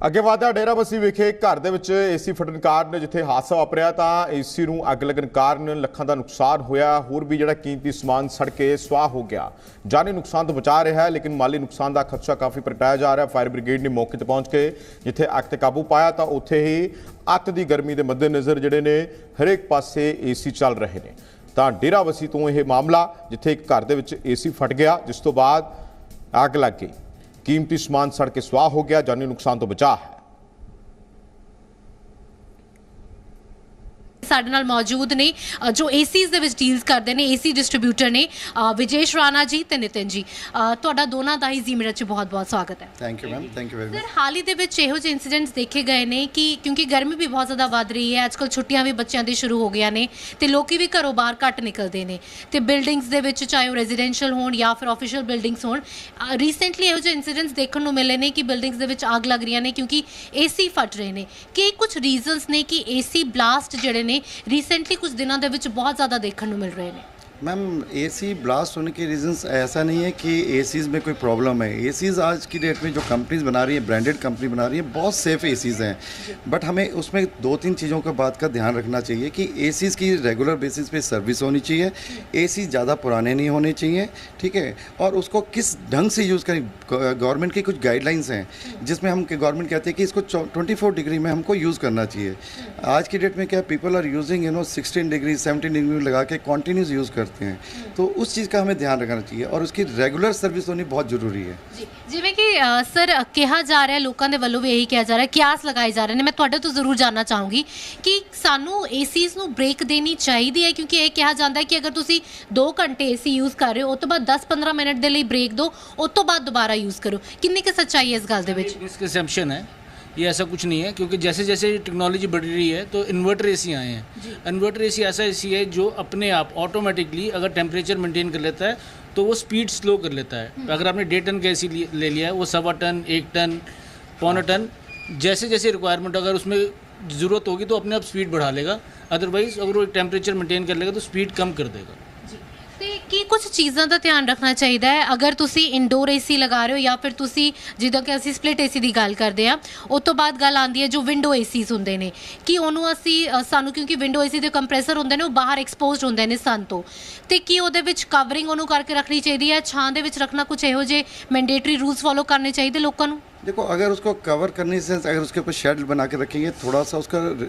ਅੱਗੇ ਵਧਦਾ ਡੇਰਾਬੱਸੀ ਵਿਖੇ ਘਰ ਦੇ ਵਿੱਚ ਏਸੀ ਫਟਣ ਕਾਰਨ ਜਿੱਥੇ ਹਾਦਸਾ ਵਾਪਰਿਆ ਤਾਂ ਏਸੀ ਨੂੰ ਅੱਗ ਲੱਗਣ ਕਾਰਨ ਲੱਖਾਂ ਦਾ ਨੁਕਸਾਨ ਹੋਇਆ। ਹੋਰ ਵੀ ਜਿਹੜਾ ਕੀਮਤੀ ਸਮਾਨ ਸੜ ਕੇ ਸੁਆਹ ਹੋ ਗਿਆ। ਜਾਨੀ ਨੁਕਸਾਨ ਤੋਂ ਬਚਾ ਰਿਹਾ ਹੈ ਲੇਕਿਨ ਮਾਲੀ ਨੁਕਸਾਨ ਦਾ ਖਦਸ਼ਾ ਕਾਫੀ ਪ੍ਰਗਟਾਇਆ ਜਾ ਰਿਹਾ। ਫਾਇਰ ਬ੍ਰਿਗੇਡ ਨੇ ਮੌਕੇ ਤੇ ਪਹੁੰਚ ਕੇ ਜਿੱਥੇ ਅੱਗ ਤੇ ਕਾਬੂ ਪਾਇਆ ਤਾਂ ਉੱਥੇ ਹੀ ਅੱਤ ਦੀ ਗਰਮੀ ਦੇ ਮੱਦੇਨਜ਼ਰ ਜਿਹੜੇ ਨੇ ਹਰੇਕ ਪਾਸੇ ਏਸੀ ਚੱਲ ਰਹੇ ਨੇ। ਤਾਂ ਡੇਰਾਬੱਸੀ ਤੋਂ ਇਹ ਮਾਮਲਾ ਜਿੱਥੇ ਇੱਕ ਘਰ ਦੇ ਵਿੱਚ ਏਸੀ ਫਟ ਗਿਆ ਜਿਸ ਤੋਂ ਬਾਅਦ ਅੱਗ ਲੱਗ ਗਈ। कीमती समान सड़ के सुआह हो गया। जानी नुकसान तो बचा है। ਸਾਡੇ ਨਾਲ ਮੌਜੂਦ ਨੇ ਜੋ ਏਸੀਜ਼ ਦੇ ਵਿੱਚ ਡੀਲਸ ਕਰਦੇ ਨੇ ਏਸੀ ਡਿਸਟ੍ਰੀਬਿਊਟਰ ਨੇ ਵਿਜੇਸ਼ ਰਾਣਾ ਜੀ ਤੇ ਨਿਤਿਨ ਜੀ। ਤੁਹਾਡਾ ਦੋਨਾਂ ਦਾ ਹੀ ਜ਼ੀਮੇਰਾ 'ਚ ਬਹੁਤ-ਬਹੁਤ ਸਵਾਗਤ ਹੈ। Thank you ma'am, thank you very much. Sir ਹਾਲ ਹੀ ਦੇ ਵਿੱਚ ਇਹੋ ਜਿਹੇ ਇਨਸੀਡੈਂਟਸ ਦੇਖੇ ਗਏ ਨੇ ਕਿ ਕਿਉਂਕਿ ਗਰਮੀ ਵੀ ਬਹੁਤ ਜ਼ਿਆਦਾ ਵੱਧ ਰਹੀ ਹੈ, ਅੱਜਕੱਲ ਛੁੱਟੀਆਂ ਵੀ ਬੱਚਿਆਂ ਦੀ ਸ਼ੁਰੂ ਹੋ ਗਈਆਂ ਨੇ ਤੇ ਲੋਕੀ ਵੀ ਘਰੋਂ ਬਾਹਰ ਘੱਟ ਨਿਕਲਦੇ ਨੇ ਤੇ ਬਿਲਡਿੰਗਸ ਦੇ ਵਿੱਚ ਚਾਹੇ ਉਹ ਰੈਜ਼ੀਡੈਂਸ਼ੀਅਲ ਹੋਣ ਜਾਂ ਫਿਰ ਆਫੀਸ਼ੀਅਲ ਬਿਲਡਿੰਗਸ ਹੋਣ, ਰੀਸੈਂਟਲੀ ਇਹੋ ਜਿਹੇ ਇਨਸੀਡੈਂਟਸ ਦੇਖਣ ਨੂੰ ਮਿਲੇ ਨੇ ਕਿ ਬਿਲਡਿੰਗਸ ਦੇ ਵਿੱਚ ਅੱਗ ਲੱਗ ਰਹੀਆਂ ਨੇ ਕਿਉਂਕਿ ਏਸੀ ਫਟ ਰਹੇ ਨੇ। ਕੀ ਕੁਝ ਰੀਜ਼ਨਸ ਨੇ कि एसी ब्लास्ट जड़े ने रिसेंटली कुछ दिनों दे विच बहुत ज़्यादा देखने को मिल रहे हैं? मैम एसी ब्लास्ट होने के रीजंस ऐसा नहीं है कि एसीज़ में कोई प्रॉब्लम है। एसीज़ आज की डेट में जो कंपनीज बना रही है, ब्रांडेड कंपनी बना रही है, बहुत सेफ एसीज़ हैं। बट हमें उसमें 2-3 चीज़ों का बात का ध्यान रखना चाहिए कि एसीज़ की रेगुलर बेसिस पे सर्विस होनी चाहिए, एसी ज़्यादा पुराने नहीं होने चाहिए, ठीक है। और उसको किस ढंग से यूज़ करें, गवर्नमेंट की कुछ गाइडलाइंस हैं जिसमें हम गवर्नमेंट कहते हैं कि इसको 24 डिग्री में हमको यूज़ करना चाहिए। आज की डेट में क्या people are using 16 degree 17 degree लगा के कॉन्टीन्यूस यूज़ करते हैं, तो उस चीज़ का हमें ध्यान रखना चाहिए और उसकी रेगुलर सर्विस होनी बहुत ਜ਼ਰੂਰੀ ਹੈ। ਜਿਵੇਂ ਕਿ ਸਰ ਕਿਹਾ ਜਾ ਰਿਹਾ, ਲੋਕਾਂ ਦੇ ਵੱਲੋਂ ਵੀ ਇਹੀ ਕਿਹਾ ਜਾ ਰਿਹਾ, ਕਿਆਸ ਲਗਾਏ ਜਾ ਰਹੇ ਨੇ। ਮੈਂ ਤੁਹਾਡੇ ਤੋਂ ਜ਼ਰੂਰ ਜਾਨਣਾ ਚਾਹੂੰਗੀ ਕਿ ਸਾਨੂੰ ਏਸੀਜ਼ ਨੂੰ ਬ੍ਰੇਕ ਦੇਣੀ ਚਾਹੀਦੀ ਹੈ ਕਿਉਂਕਿ ਇਹ ਕਿਹਾ ਜਾਂਦਾ ਹੈ ਕਿ ਅਗਰ ਤੁਸੀਂ 2 ਘੰਟੇ ਏਸੀ ਯੂਜ਼ ਕਰ ਰਹੇ ਹੋ ਉਸ ਤੋਂ ਬਾਅਦ 10-15 ਮਿੰਟ ਦੇ ਲਈ ਬ੍ਰੇਕ ਦਿਓ, ਉਸ ਤੋਂ ਬਾਅਦ ਦੁਬਾਰਾ ਯੂਜ਼ ਕਰੋ। ਕਿੰਨੀ ਕੁ ਸੱਚਾਈ ਹੈ ਇਸ ਗੱਲ ਦੇ ਵਿੱਚ? मिसकंसेप्शन है, ये ऐसा कुछ नहीं है क्योंकि जैसे जैसे टेक्नोलॉजी बढ़ रही है तो इन्वर्टर एसी आए हैं। इन्वर्टर एसी ऐसा एसी है जो अपने आप ऑटोमेटिकली अगर टेम्परेचर मेंटेन कर लेता है तो वो स्पीड स्लो कर लेता है। अगर आपने 1.5 टन का एसी ले लिया है, वो 1.25 टन 1 टन 1.25 टन जैसे जैसे रिक्वायरमेंट अगर उसमें ज़रूरत होगी तो अपने आप स्पीड बढ़ा लेगा। अदरवाइज़ अगर वो टेम्परेचर मेंटेन कर लेगा तो स्पीड कम कर देगा। ਤੇ ਕੀ ਕੁਝ ਚੀਜ਼ਾਂ ਦਾ ਧਿਆਨ ਰੱਖਣਾ ਚਾਹੀਦਾ ਹੈ ਅਗਰ ਤੁਸੀਂ ਇਨਡੋਰ ਏਸੀ ਲਗਾ ਰਹੇ ਹੋ ਜਾਂ ਫਿਰ ਤੁਸੀਂ ਜਿੱਦਾਂ ਕਿ ਅਸੀਂ ਸਪਲਿਟ ਏਸੀ ਦੀ ਗੱਲ ਕਰਦੇ ਆ, ਉਸ ਤੋਂ ਬਾਅਦ ਗੱਲ ਆਉਂਦੀ ਹੈ ਜੋ ਵਿੰਡੋ ਏਸੀਜ਼ ਹੁੰਦੇ ਨੇ ਕਿ ਉਹਨੂੰ ਸਾਨੂੰ ਕਿਉਂਕਿ ਵਿੰਡੋ ਏਸੀ ਦੇ ਕੰਪਰੈਸਰ ਹੁੰਦੇ ਨੇ ਉਹ ਬਾਹਰ ਐਕਸਪੋਜ਼ਡ ਹੁੰਦੇ ਨੇ ਸਨ ਤੋਂ, ਤੇ ਕੀ ਉਹਦੇ ਵਿੱਚ ਕਵਰਿੰਗ ਉਹਨੂੰ ਕਰਕੇ ਰੱਖਣੀ ਚਾਹੀਦੀ ਹੈ, ਛਾਂ ਦੇ ਵਿੱਚ ਰੱਖਣਾ, ਕੁਝ ਇਹੋ ਜਿਹੇ ਮੈਂਡੇਟਰੀ रूल्स फॉलो करने चाहिए लोगों को? देखो, अगर उसको कवर करने से अगर उसके ऊपर शेड बना के रखेंगे थोड़ा सा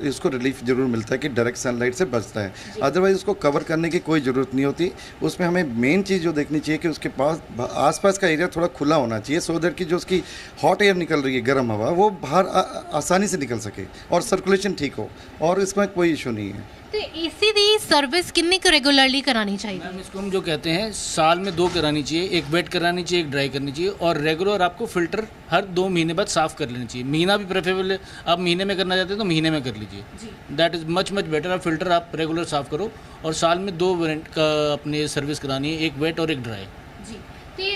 इसको रिलीफ जरूर मिलता है कि डायरेक्ट सनलाइट से बचता है। अदरवाइज़ उसको कवर करने की कोई ज़रूरत नहीं होती। उसमें हमें मेन चीज़ जो देखनी चाहिए कि उसके पास आसपास का एरिया थोड़ा खुला होना चाहिए सो दैट कि जो उसकी हॉट एयर निकल रही है, गर्म हवा, वो बाहर आसानी से निकल सके और सर्कुलेशन ठीक हो, और इसमें कोई इशू नहीं है। तो एसी दी सर्विस कितनी रेगुलरली करानी चाहिए? मैम इसको हम जो कहते हैं साल में 2 करानी चाहिए, एक वेट करानी चाहिए, एक ड्राई करनी चाहिए, और रेगुलर आपको फ़िल्टर हर 2 महीने बाद साफ़ कर लेना चाहिए। महीना भी प्रेफरेबल है, आप महीने में करना चाहते हैं तो महीने में कर लीजिए, दैट इज़ मच बेटर। आप फ़िल्टर आप रेगुलर साफ़ करो और साल में 2 वेरिएंट का अपने सर्विस करानी है, एक वेट और एक ड्राई। ਤੇ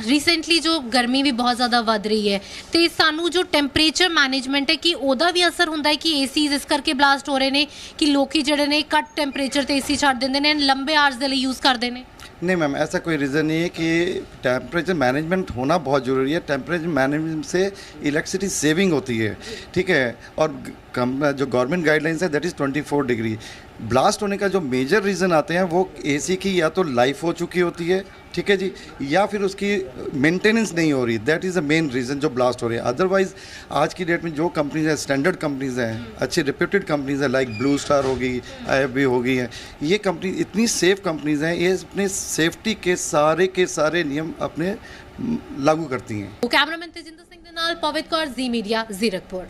ਰੀਸੈਂਟਲੀ ਜੋ ਗਰਮੀ ਵੀ ਬਹੁਤ ਜ਼ਿਆਦਾ ਵੱਧ ਰਹੀ ਹੈ ਤੇ ਸਾਨੂੰ ਜੋ ਟੈਂਪਰੇਚਰ ਮੈਨੇਜਮੈਂਟ ਹੈ ਕਿ ਉਹਦਾ ਵੀ ਅਸਰ ਹੁੰਦਾ ਹੈ ਕਿ ਏਸੀਜ਼ ਇਸ ਕਰਕੇ ਬਲਾਸਟ ਹੋ ਰਹੇ ਨੇ ਕਿ ਲੋਕੀ ਜਿਹੜੇ ਨੇ ਘੱਟ ਟੈਂਪਰੇਚਰ ਤੇ ਏਸੀ ਛੱਡ ਦਿੰਦੇ ਨੇ, ਲੰਬੇ ਆਵਰਸ ਦੇ ਲਈ ਯੂਜ਼ ਕਰਦੇ ਨੇ? नहीं मैम, ऐसा कोई रीज़न नहीं है कि टेम्परेचर मैनेजमेंट होना बहुत ज़रूरी है। टेम्परेचर मैनेजमेंट से इलेक्ट्रिसिटी सेविंग होती है, ठीक है। और जो गवर्नमेंट गाइडलाइंस है दैट इज़ 24 डिग्री। ब्लास्ट होने का जो मेजर रीज़न आते हैं वो एसी की या तो लाइफ हो चुकी होती है, ठीक है जी, या फिर उसकी मेंटेनेंस नहीं हो रही, that is the main reason जो ब्लास्ट हो रही है। अदरवाइज़ आज की डेट में जो कंपनीज हैं, स्टैंडर्ड कंपनीज हैं, अच्छी रिप्यूटेड कंपनीज हैं, लाइक ब्लू स्टार होगी, IFB होगी है, ये कंपनी इतनी सेफ कंपनीज हैं, ये अपने सेफ्टी के सारे नियम अपने लागू करती हैं। कैमरामैन तेजिंदर सिंह दे नाल पवित्र कौर, जी मीडिया, जीरकपुर।